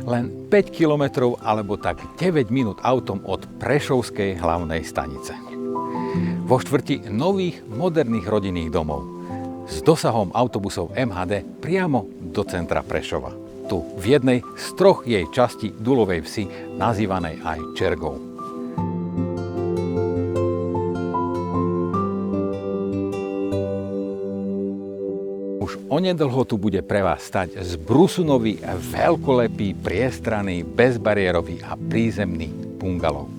Len 5 kilometrov alebo tak 9 minút autom od Prešovskej hlavnej stanice. Vo štvrti nových moderných rodinných domov s dosahom autobusov MHD priamo do centra Prešova. Tu v jednej z troch jej častí Dulovej vsi, nazývanej aj Čergov. Už onedlho tu bude pre vás stať zbrusunový, veľkolepý, priestranný, bezbariérový a prízemný bungalov.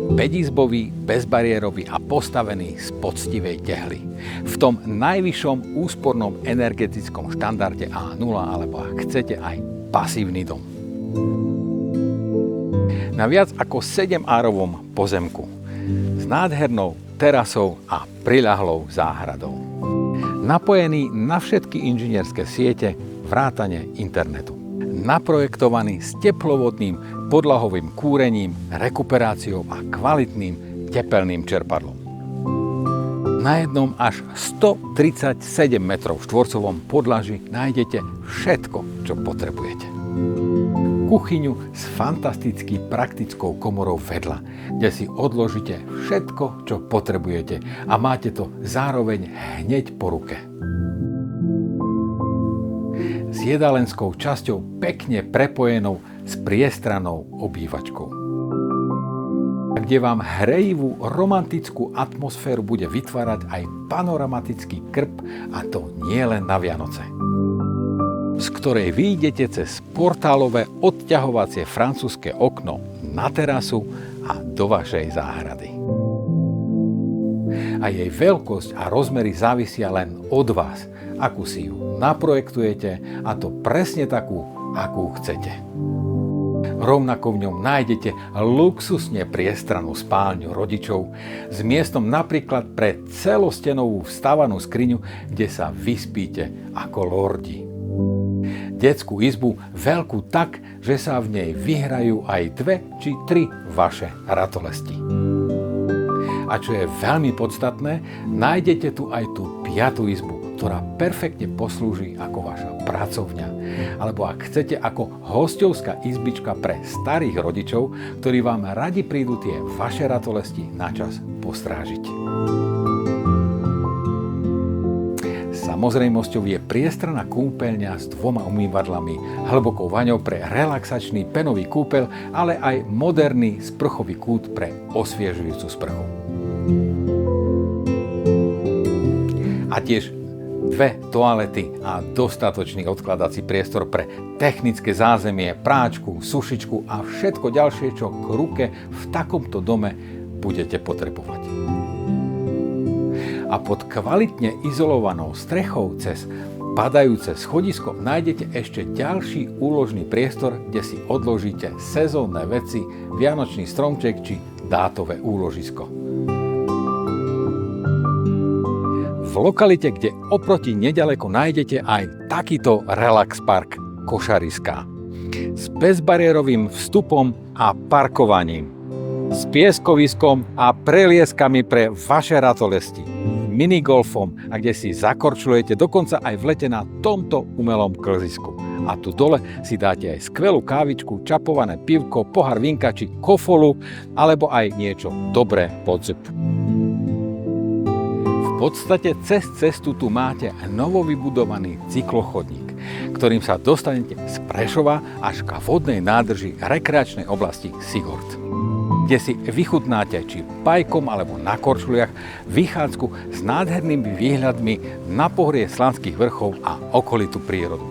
5-izbový, bezbariérový a postavený z poctivej tehly. V tom najvyššom úspornom energetickom štandarde A0, alebo ak chcete aj pasívny dom. Na viac ako 7-árovom pozemku s nádhernou terasou a priľahlou záhradou. Napojený na všetky inžinierské siete vrátane internetu. Naprojektovaný s teplovodným podlahovým kúrením, rekuperáciou a kvalitným tepelným čerpadlom. Na jednom až 137 metrov štvorcovom podlaží nájdete všetko, čo potrebujete. Kuchyňu s fantasticky praktickou komorou vedľa, kde si odložíte všetko, čo potrebujete a máte to zároveň hneď po ruke. S jedálenskou časťou pekne prepojenou s priestranou obývačkou, kde vám hrejivú romantickú atmosféru bude vytvárať aj panoramatický krb, a to nie len na Vianoce, z ktorej vyjdete cez portálové odťahovacie francúzske okno na terasu a do vašej záhrady. A jej veľkosť a rozmery závisia len od vás, akú si ju naprojektujete, a to presne takú, akú chcete. Rovnako v ňom nájdete luxusne priestranú spálňu rodičov s miestom napríklad pre celostenovú vstavanú skriňu, kde sa vyspíte ako lordi. Detskú izbu veľkú tak, že sa v nej vyhrajú aj 2 či 3 vaše ratolesti. A čo je veľmi podstatné, nájdete tu aj tú 5. izbu, ktorá perfektne poslúži ako vaša pracovňa, alebo ak chcete ako hosťovská izbička pre starých rodičov, ktorí vám radi prídu tie vaše ratolesti načas postrážiť. Samozrejmosťou je priestraná kúpeľňa s 2 umývadlami, hlbokou vaňou pre relaxačný penový kúpeľ, ale aj moderný sprchový kút pre osviežujúcu sprchu. A tiež 2 toalety a dostatočný odkladací priestor pre technické zázemie, práčku, sušičku a všetko ďalšie, čo k ruke v takomto dome budete potrebovať. A pod kvalitne izolovanou strechou cez padajúce schodisko nájdete ešte ďalší úložný priestor, kde si odložíte sezónne veci, vianočný stromček či dátové úložisko. V lokalite, kde oproti neďaleko nájdete aj takýto relax park Košariská s bezbariérovým vstupom a parkovaním, s pieskoviskom a prelieskami pre vaše ratolesti, minigolfom, a kde si zakorčulujete dokonca aj v lete na tomto umelom klzisku. A tu dole si dáte aj skvelú kávičku, čapované pivko, pohár vínka či kofolu, alebo aj niečo dobré pod zup. V podstate cez cestu tu máte novovybudovaný cyklochodník, ktorým sa dostanete z Prešova až k vodnej nádrži rekreačnej oblasti Sigort, kde si vychutnáte či pajkom alebo na korčuliach vychádzku s nádhernými výhľadmi na pohorie Slanských vrchov a okolitú prírodu.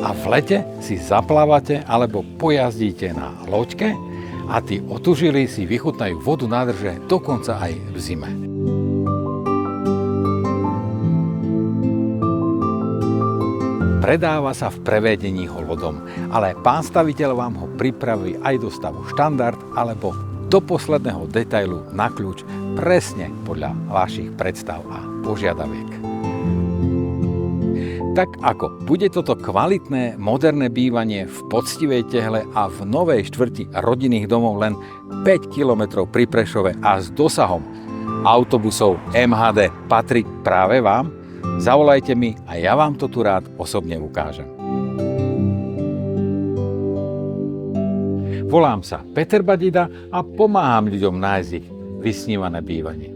A v lete si zaplávate alebo pojazdíte na loďke a tí otužili si vychutnajú vodu nádrže dokonca aj v zime. Predáva sa v prevedení holodom, ale pán staviteľ vám ho pripraví aj do stavu štandard alebo do posledného detailu na kľúč presne podľa vašich predstav a požiadaviek. Tak ako bude toto kvalitné, moderné bývanie v poctivej tehle a v novej štvrti rodinných domov len 5 km pri Prešove a s dosahom autobusov MHD patrí práve vám, Zavolajte mi a ja vám to tu rád osobne ukážem. Volám sa Peter Badida a pomáham ľuďom nájsť ich vysnívané bývanie.